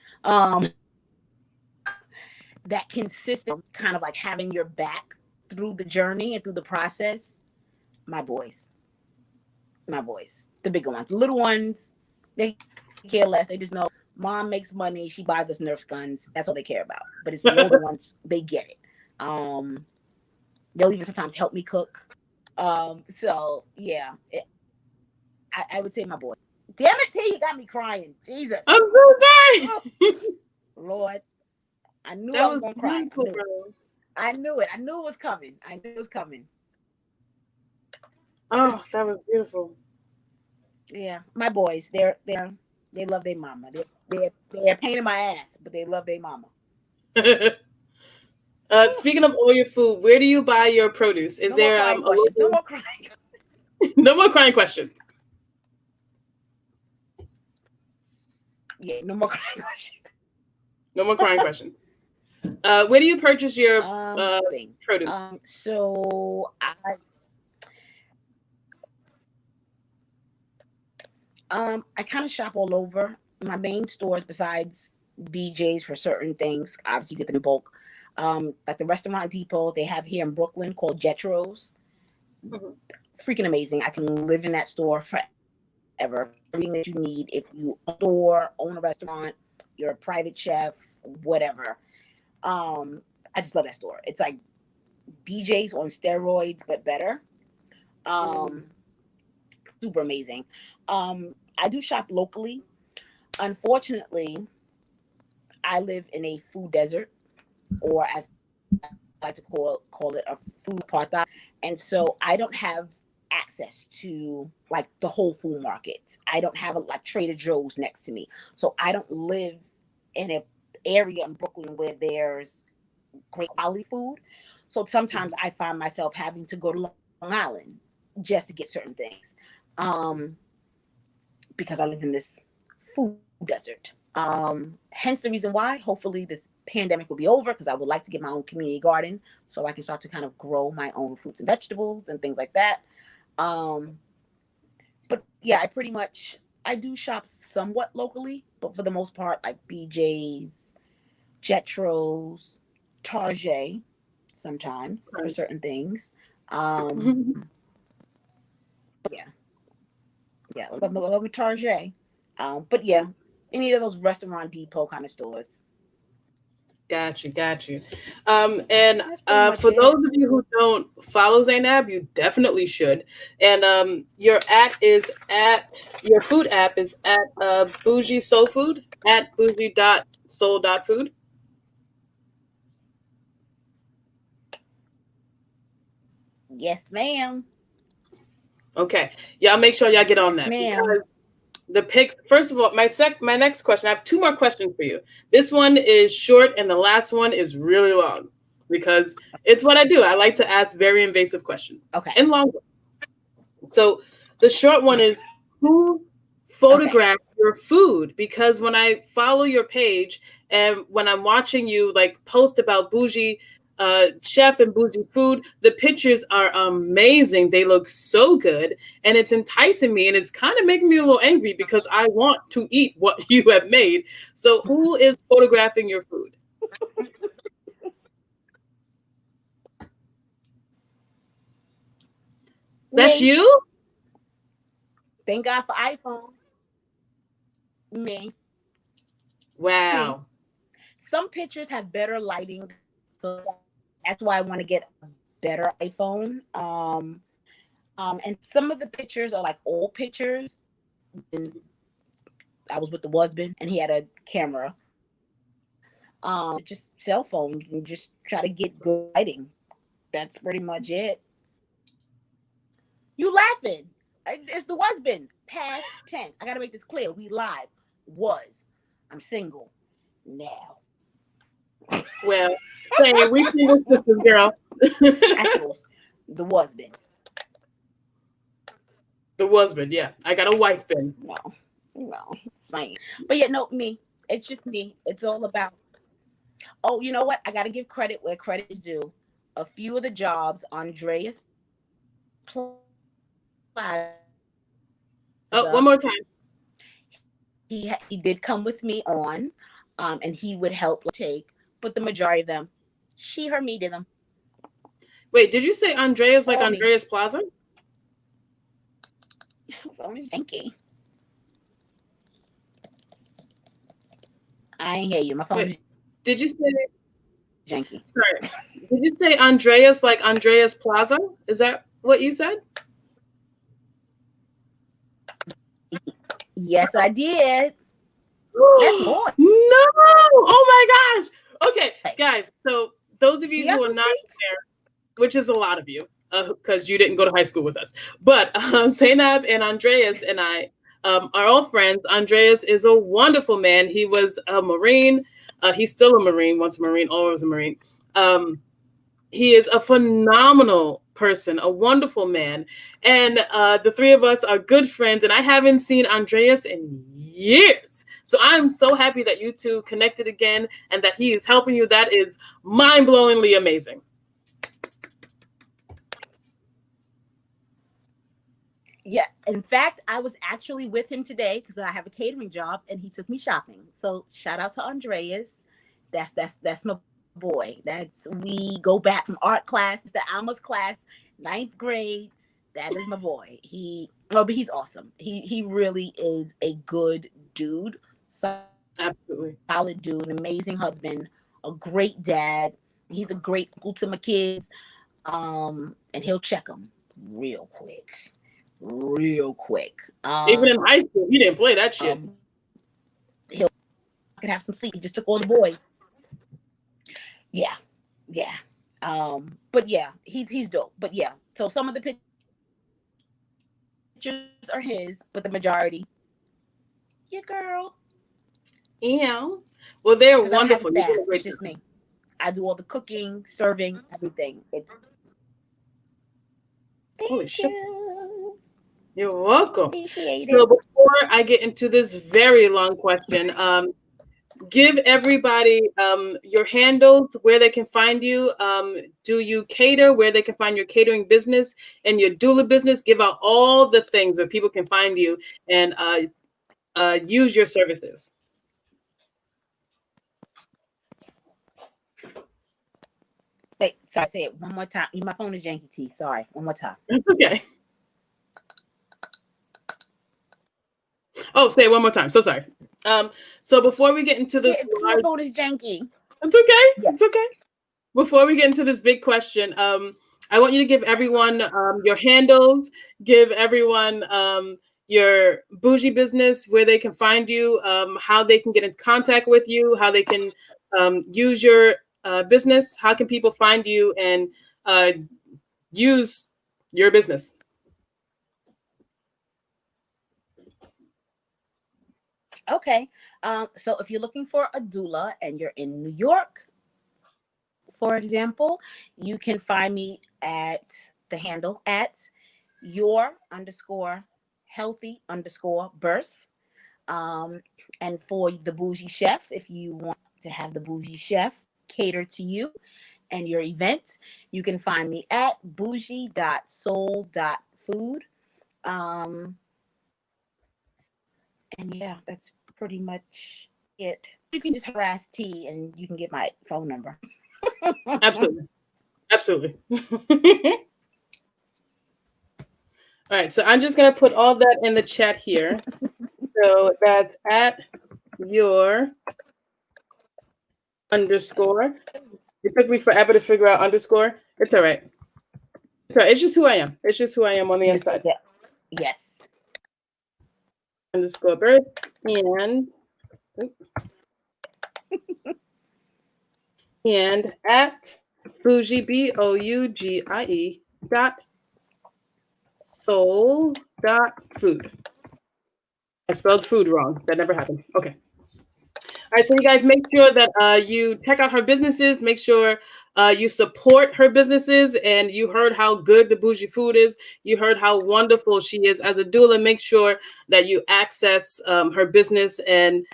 That consistent kind of like having your back through the journey and through the process. My boys, the bigger ones, the little ones, they care less. They just know Mom makes money. She buys us Nerf guns. That's all they care about. But it's the older ones. They get it. They'll even sometimes help me cook. So yeah, I would say my boys. Damn it, T, you got me crying. Jesus. I'm so sorry. Oh, Lord. I knew I was going to cry. I knew it. I knew it was coming. Oh, that was beautiful. Yeah, my boys, they love their mama. They're a pain in my ass, but they love their mama. Speaking of all your food, where do you buy your produce? Is there no more crying? No more crying questions. Yeah, no more crying questions. No more crying questions. Where do you purchase your produce? So I kind of shop all over. My main stores, besides BJ's for certain things, obviously you get them in bulk. Like the Restaurant Depot they have here in Brooklyn called Jetro's. Mm-hmm. Freaking amazing. I can live in that store forever. Everything that you need. If you own a restaurant, you're a private chef, whatever. I just love that store. It's like BJ's on steroids, but better. Super amazing. I do shop locally. Unfortunately, I live in a food desert, or as I like to call it, a food apartheid. And so I don't have access to like the whole food markets. I don't have like Trader Joe's next to me. So I don't live in an area in Brooklyn where there's great quality food. So sometimes I find myself having to go to Long Island just to get certain things. Because I live in this food desert. Hence the reason why hopefully this pandemic will be over, because I would like to get my own community garden so I can start to kind of grow my own fruits and vegetables and things like that. But yeah, I do shop somewhat locally, but for the most part, like BJ's, Jetro's, Target, sometimes for certain things. Yeah, love me Target. But yeah, any of those Restaurant Depot kind of stores. Got you. And for those of you who don't follow Zaynab, you definitely should. And your food app is at Bougie Soul Food, at bougie.soul.food. Yes, ma'am. Okay, y'all make sure y'all get on that. Because the pics. First of all, my next question. I have two more questions for you. This one is short, and the last one is really long, because it's what I do. I like to ask very invasive questions. Okay. And long. So the short one is, who photograph your food, because when I follow your page and when I'm watching you like post about bougie chef and bougie food, the pictures are amazing. They look so good and it's enticing me, and it's kind of making me a little angry because I want to eat what you have made. So who is photographing your food? That's Me. you? Thank God for iPhone. Me. Wow. Me. Some pictures have better lighting, so that's why I want to get a better iPhone. And some of the pictures are like old pictures. And I was with the husband, and he had a camera. Just cell phone, and just try to get good lighting. That's pretty much it. You laughing? It's the husband. Past tense. I gotta make this clear. We live. Was. I'm single now. Well, same. We single sisters, girl. The husband. The husband, yeah. I got a wife bin. No, fine. But yeah, no, me. It's just me. It's all about. Oh, you know what? I gotta give credit where credit is due. A few of the jobs Andreas. Oh, one more time. He did come with me on, and he would help take, but the majority of them, she, her, me did them. Wait, did you say Andreas like Andreas Plaza? Phone is janky. I ain't hear you. My phone. Wait, did you say janky? Sorry. Did you say Andreas like Andreas Plaza? Is that what you said? Yes, I did. Let's go. No! Oh my gosh! Okay, guys. So those of you who are not there, which is a lot of you, because you didn't go to high school with us, but Zaynab and Andreas and I are all friends. Andreas is a wonderful man. He was a Marine. He's still a Marine. Once a Marine, always a Marine. He is a phenomenal person, a wonderful man. And the three of us are good friends. And I haven't seen Andreas in years. So I'm so happy that you two connected again and that he is helping you. That is mind-blowingly amazing. Yeah. In fact, I was actually with him today because I have a catering job and he took me shopping. So shout out to Andreas. That's my boy. We go back from art class to Alma's class, 9th grade. That is my boy. But he's awesome. He really is a good dude. Absolutely. Solid dude, an amazing husband, a great dad. He's a great uncle to my kids. And he'll check them real quick. Even in high school, he didn't play that shit. I can have some sleep. He just took all the boys. Yeah. But yeah, he's dope. But yeah, so some of the pictures are his, but the majority, your girl. Yeah. Well, they're wonderful. It's just me. I do all the cooking, serving, everything. Holy shit. You're welcome. Appreciate so it. Before I get into this very long question, give everybody your handles, where they can find you. Do you cater, where they can find your catering business and your doula business? Give out all the things where people can find you and use your services. Wait, sorry, say it one more time. My phone is janky, T. Sorry, one more time. That's okay. Oh, say it one more time. So sorry. So before we get into this, my phone is janky. It's okay. Yes. It's okay. Before we get into this big question, I want you to give everyone your handles, give everyone your bougie business, where they can find you, how they can get in contact with you, how they can use your business. How can people find you and use your business? Okay. So if you're looking for a doula and you're in New York, for example, you can find me at the handle at your_healthy_birth. And for the bougie chef, if you want to have the bougie chef cater to you and your event, you can find me at bougie.soul.food. And yeah, that's pretty much it. You can just harass T and you can get my phone number. Absolutely. Absolutely. All right, so I'm just going to put all that in the chat here. So that's at your underscore. It took me forever to figure out underscore. It's all right. It's all right. It's just who I am. It's just who I am on the inside. Yes. Underscore birth and and at bougie BOUGIE .soul.food. I spelled food wrong. That never happened. Okay. All right, so you guys make sure that you check out her businesses. Make sure you support her businesses. And you heard how good the bougie food is. You heard how wonderful she is as a doula. Make sure that you access her business and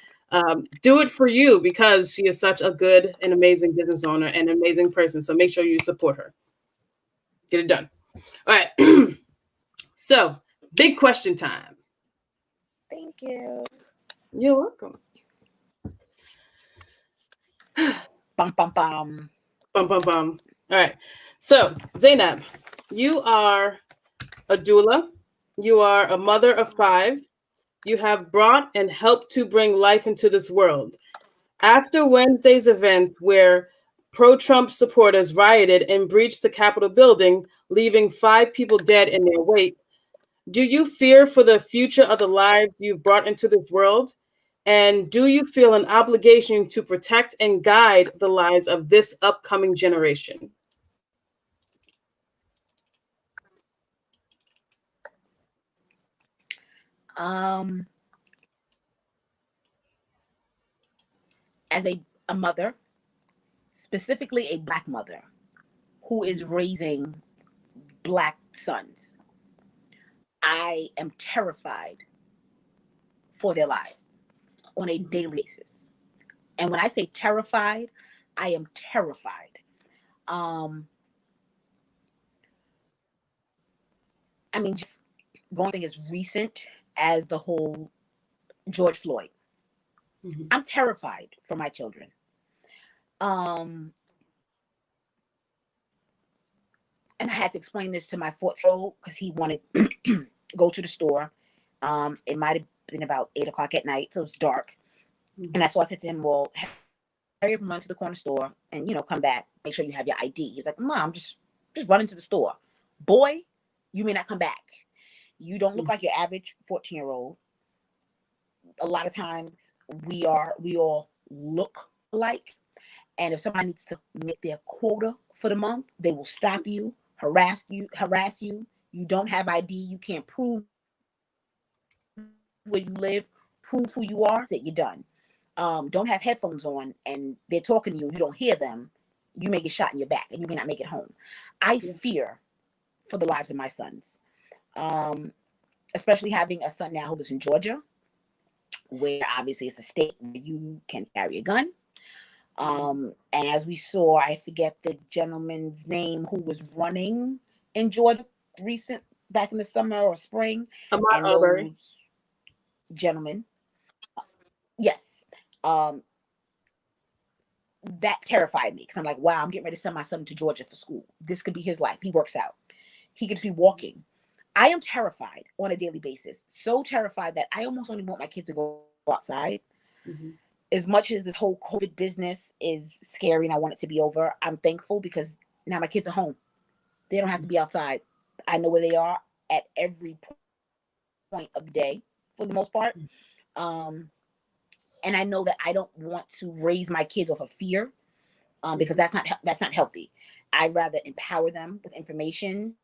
do it for you, because she is such a good and amazing business owner and an amazing person. So make sure you support her. Get it done. All right. So big question time. Thank you. You're welcome. Bum, bum, bum. Bum, bum, bum. All right. So, Zaynab, you are a doula. You are a mother of 5. You have brought and helped to bring life into this world. After Wednesday's event, where pro-Trump supporters rioted and breached the Capitol building, leaving 5 people dead in their wake, do you fear for the future of the lives you've brought into this world? And do you feel an obligation to protect and guide the lives of this upcoming generation? As a mother, specifically a Black mother who is raising Black sons, I am terrified for their lives on a daily basis. And when I say terrified, I am terrified. I mean, just going as recent as the whole George Floyd. Mm-hmm. I'm terrified for my children. And I had to explain this to my 14-year-old because he wanted to go to the store. It might have been about 8 o'clock at night, so it was dark. Mm-hmm. And so I said to him, well, hurry up and run to the corner store and, come back. Make sure you have your ID. He was like, Mom, just run into the store. Boy, you may not come back. You don't look like your average 14-year-old. A lot of times we all look alike. And if somebody needs to make their quota for the month, they will stop you, harass you. You don't have ID. You can't prove where you live, prove who you are, that you're done. Don't have headphones on and they're talking to you and you don't hear them. You may get shot in your back and you may not make it home. I fear for the lives of my sons, especially having a son now who lives in Georgia, where obviously it's a state where you can carry a gun. And as we saw, I forget the gentleman's name who was running in Georgia back in the summer or spring. And those gentlemen, yes, that terrified me because I'm like, wow, I'm getting ready to send my son to Georgia for school. This could be his life. He works out. He could just be walking. I am terrified on a daily basis. So terrified that I almost only want my kids to go outside. Mm-hmm. As much as this whole COVID business is scary and I want it to be over, I'm thankful because now my kids are home. They don't have to be outside. I know where they are at every point of the day for the most part. And I know that I don't want to raise my kids off of fear because that's not healthy. I'd rather empower them with information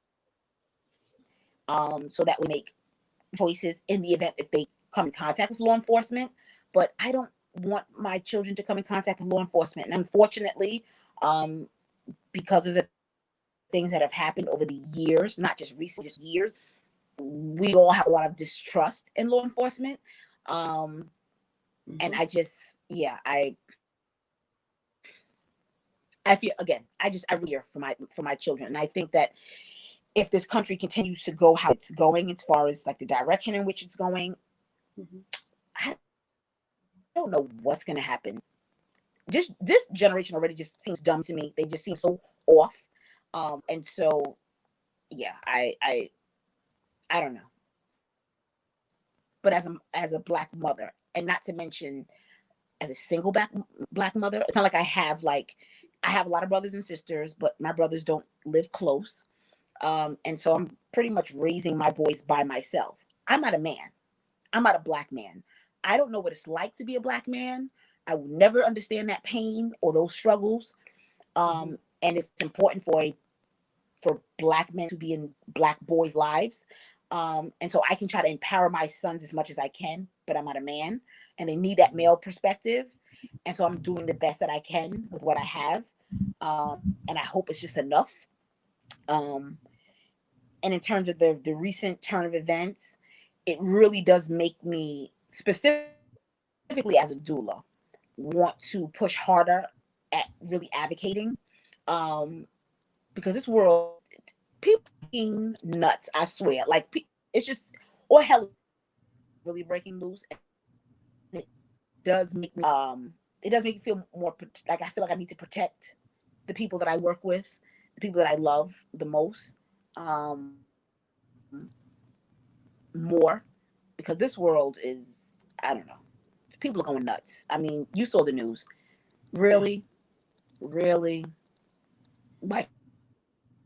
so that we make choices in the event if they come in contact with law enforcement. But I don't want my children to come in contact with law enforcement. And unfortunately, because of the things that have happened over the years, not just recent, just years, we all have a lot of distrust in law enforcement. And I just, yeah, I feel, again, I really fear for my children. And I think that if this country continues to go how it's going, as far as like the direction in which it's going, I don't know what's going to happen. Just this generation already just seems dumb to me. They just seem so off. And so, yeah, I don't know. But as a black mother, and not to mention as a single black mother, it's not like I have a lot of brothers and sisters, but my brothers don't live close. And so I'm pretty much raising my boys by myself. I'm not a man. I'm not a black man. I don't know what it's like to be a black man. I will never understand that pain or those struggles. And it's important for black men to be in black boys' lives. And so I can try to empower my sons as much as I can, but I'm not a man, and they need that male perspective. And so I'm doing the best that I can with what I have. And I hope it's just enough. Um, and in terms of the recent turn of events, it really does make me, specifically as a doula, want to push harder at really advocating. Um, because this world, people being nuts, I swear. Like, it's just, or hell really breaking loose. And it does make me, it does make me feel more like I feel like I need to protect the people that I work with, the people that I love the most, um, more, because this world is, I don't know, people are going nuts. I mean, you saw the news. Really, really, like,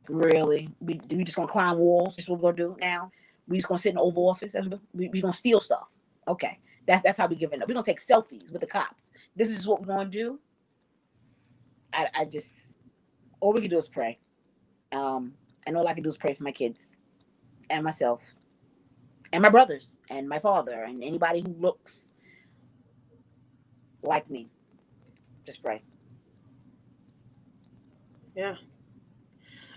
really, we just gonna climb walls? That's what we're gonna do now? We just gonna sit in the Oval Office? We gonna steal stuff? Okay, that's how we giving up. We're gonna take selfies with the cops. This is what we're gonna do. I just, all we can do is pray. And all I can do is pray for my kids and myself and my brothers and my father and anybody who looks like me. Just pray. Yeah.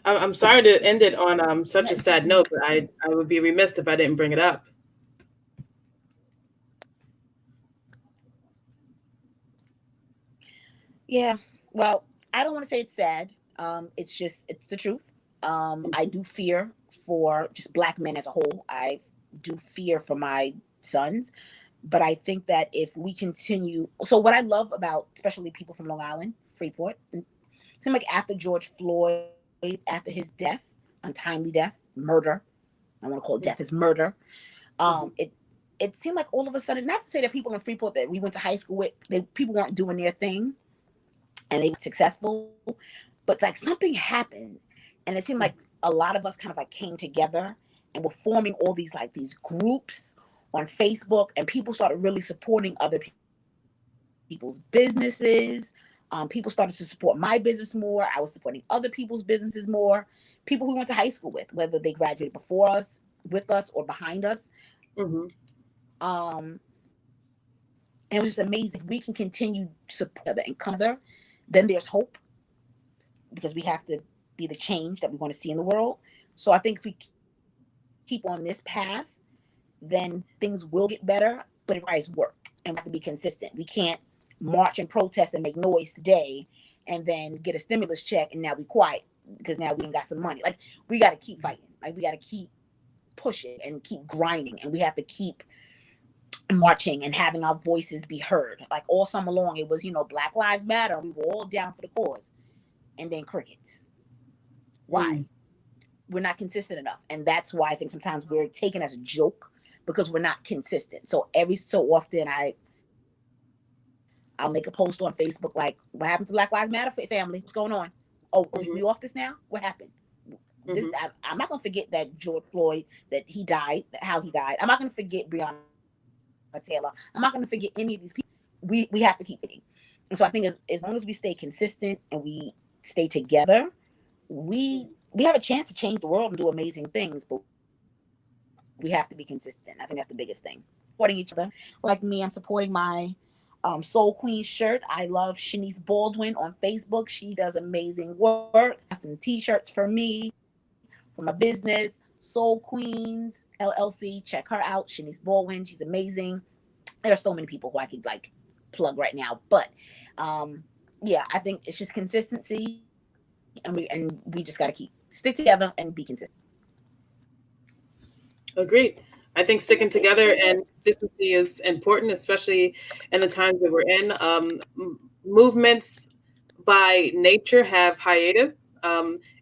I'm sorry to end it on such a sad note, but I would be remiss if I didn't bring it up. Yeah. Well, I don't want to say it's sad. It's the truth. I do fear for just black men as a whole. I do fear for my sons. But I think that if we continue, so what I love about especially people from Long Island, Freeport, it seemed like after George Floyd, after his death, untimely death, murder, I want to call it death, is murder. It seemed like all of a sudden, not to say that people in Freeport that we went to high school with, people weren't doing their thing and they were successful, but like something happened, and it seemed like a lot of us kind of like came together and were forming all these groups on Facebook, and people started really supporting other people's businesses. People started to support my business more. I was supporting other people's businesses more. People we went to high school with, whether they graduated before us, with us, or behind us. Mm-hmm. Um, and it was just amazing. If we can continue to support and come together, then there's hope, because we have to be the change that we want to see in the world. So I think if we keep on this path, then things will get better, but it requires work and we have to be consistent. We can't march and protest and make noise today and then get a stimulus check and now we quiet because now we ain't got some money. Like, we got to keep fighting. Like, we got to keep pushing and keep grinding, and we have to keep marching and having our voices be heard. Like, all summer long, it was, Black Lives Matter. We were all down for the cause. And then crickets. Why? We're not consistent enough. And that's why I think sometimes we're taken as a joke, because we're not consistent. So every so often I'll make a post on Facebook like, what happened to Black Lives Matter family? What's going on? Oh, we off this now? What happened? I'm not gonna forget that George Floyd, that he died, how he died. I'm not gonna forget Breonna Taylor. I'm not gonna forget any of these people. We have to keep hitting. And so I think as long as we stay consistent and we stay together, we have a chance to change the world and do amazing things, but we have to be consistent. I think that's the biggest thing. Supporting each other. Like me, I'm supporting my Soul Queen shirt. I love Shanice Baldwin on Facebook. She does amazing work. Some t-shirts for me, for my business. Soul Queens LLC. Check her out. Shanice Baldwin. She's amazing. There are so many people who I could like plug right now, but yeah, I think it's just consistency, and we just got to stick together and be consistent. Agreed. I think sticking together and consistency is important, especially in the times that we're in. Movements by nature have hiatus.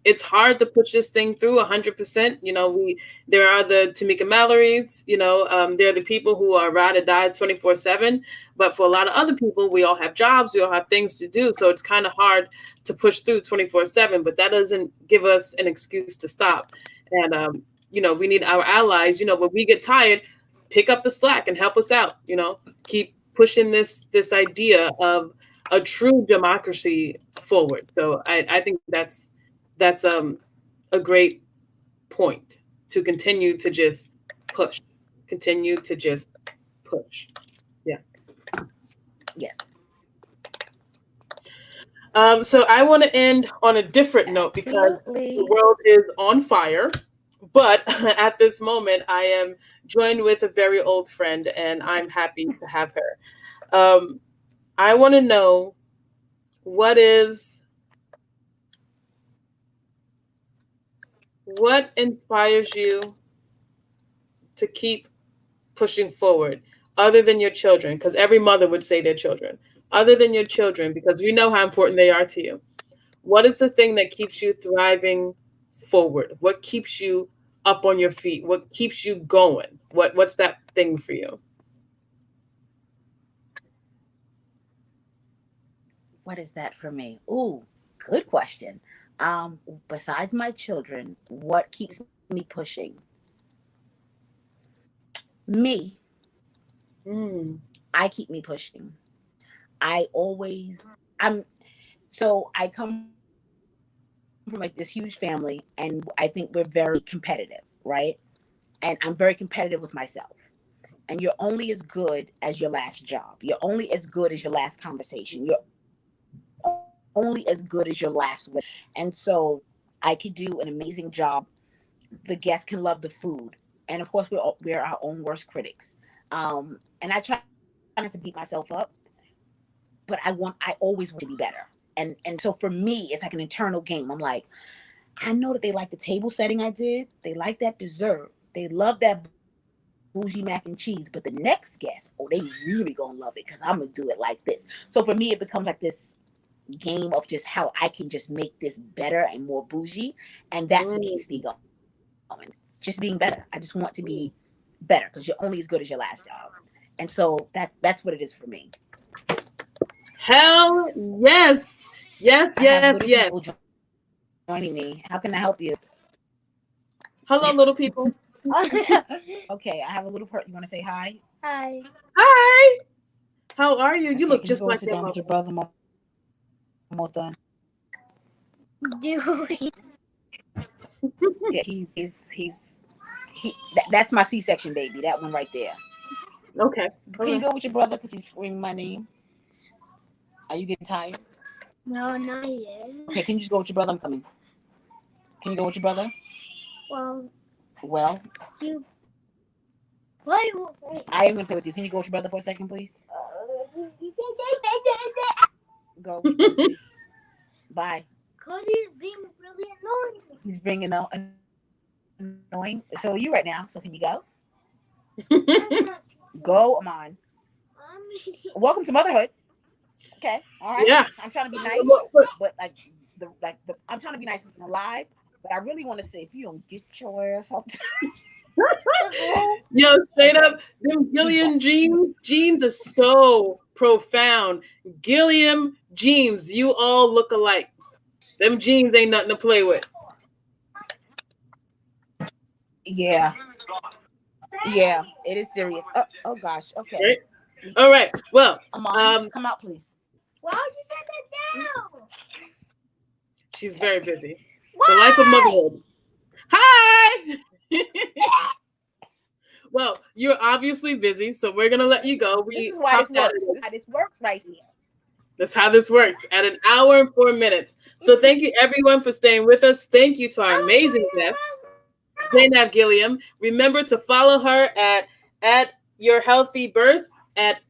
It's hard to push this thing through 100%. There are the Tamika Mallory's. There are the people who are ride or die 24/7. But for a lot of other people, we all have jobs, we all have things to do, so it's kind of hard to push through 24/7. But that doesn't give us an excuse to stop. And we need our allies. When we get tired, pick up the slack and help us out. Keep pushing this idea of a true democracy forward. So I think that's a great point to continue to just push. Continue to just push. Yeah. Yes. So I want to end on a different note because the world is on fire. But at this moment, I am joined with a very old friend, and I'm happy to have her. I want to know what inspires you to keep pushing forward, other than your children, because every mother would say their children, other than your children, because we know how important they are to you. What is the thing that keeps you thriving forward? What keeps you up on your feet? What keeps you going? What's that thing for you? What is that for me? Ooh, good question. Besides my children, what keeps me pushing? Me. I keep me pushing. I come from this huge family, and I think we're very competitive, right? And I'm very competitive with myself. And you're only as good as your last job. You're only as good as your last conversation. You're only as good as your last win. And so I could do an amazing job. The guests can love the food. And of course, we're our own worst critics. And I try not to beat myself up, but I always want to be better. And so for me, it's like an internal game. I'm like, I know that they like the table setting I did. They like that dessert. They love that bougie mac and cheese. But the next guest, they really gonna love it because I'm gonna do it like this. So for me, it becomes like this game of just how I can just make this better and more bougie. And that's what keeps me going. Just being better. I just want to be better because you're only as good as your last job. And so that's what it is for me. Hell yes. Yes. Joining me. How can I help you? Hello, little people. Okay, I have a little part. You want to say hi? Hi. Hi. How are you? You look just like your mother. Your brother. Almost done. Dude. Yeah, that's my C-section baby. That one right there. Okay. Can you go with your brother because he's screaming my name? Are you getting tired? No, not yet. Okay, can you just go with your brother? I'm coming. Can you go with your brother? Well. Wait. I am gonna play with you. Can you go with your brother for a second, please? Go, please. Bye. Cause he's being really annoying. He's being annoying. So you right now. So can you go? Go, Amon. Welcome to motherhood. Okay, all right. Yeah. I'm trying to be nice, but I'm trying to be nice and alive. But I really want to say, if you don't get your ass up. Yo, straight up, them Gilliam jeans are so profound. Gilliam jeans, you all look alike. Them jeans ain't nothing to play with. Yeah, it is serious. Oh gosh. Okay. Right? All right. Well, come out, please. Why would you take that down? She's very busy. Why? The life of motherhood. Hi. Well, you're obviously busy, so we're gonna let you go. This is why this works. This is how this works right here. That's how this works at an hour and 4 minutes. So thank you everyone for staying with us. Thank you to our amazing guest, Zaynab Gilliam. Remember to follow her at Your Healthy Birth at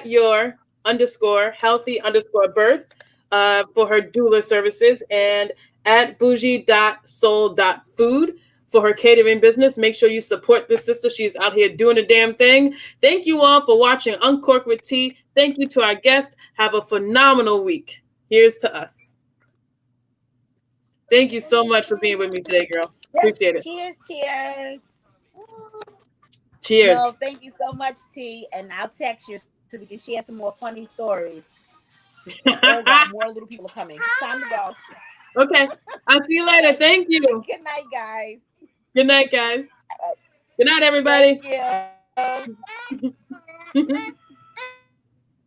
your underscore healthy underscore birth for her doula services, and at bougie.soul.food for her catering business. Make sure you support this sister. She's out here doing a damn thing. Thank you all for watching Uncorked with T. Thank you to our guest. Have a phenomenal week. Here's to us. Thank you so much for being with me today, girl. Appreciate it. Cheers, cheers. Cheers. No, thank you so much, T. And I'll text you so we can share some more funny stories. Oh, God, more little people are coming. Time to go. Okay. I'll see you later. Thank you. Good night, guys. Good night, guys. Good night, everybody. Thank you.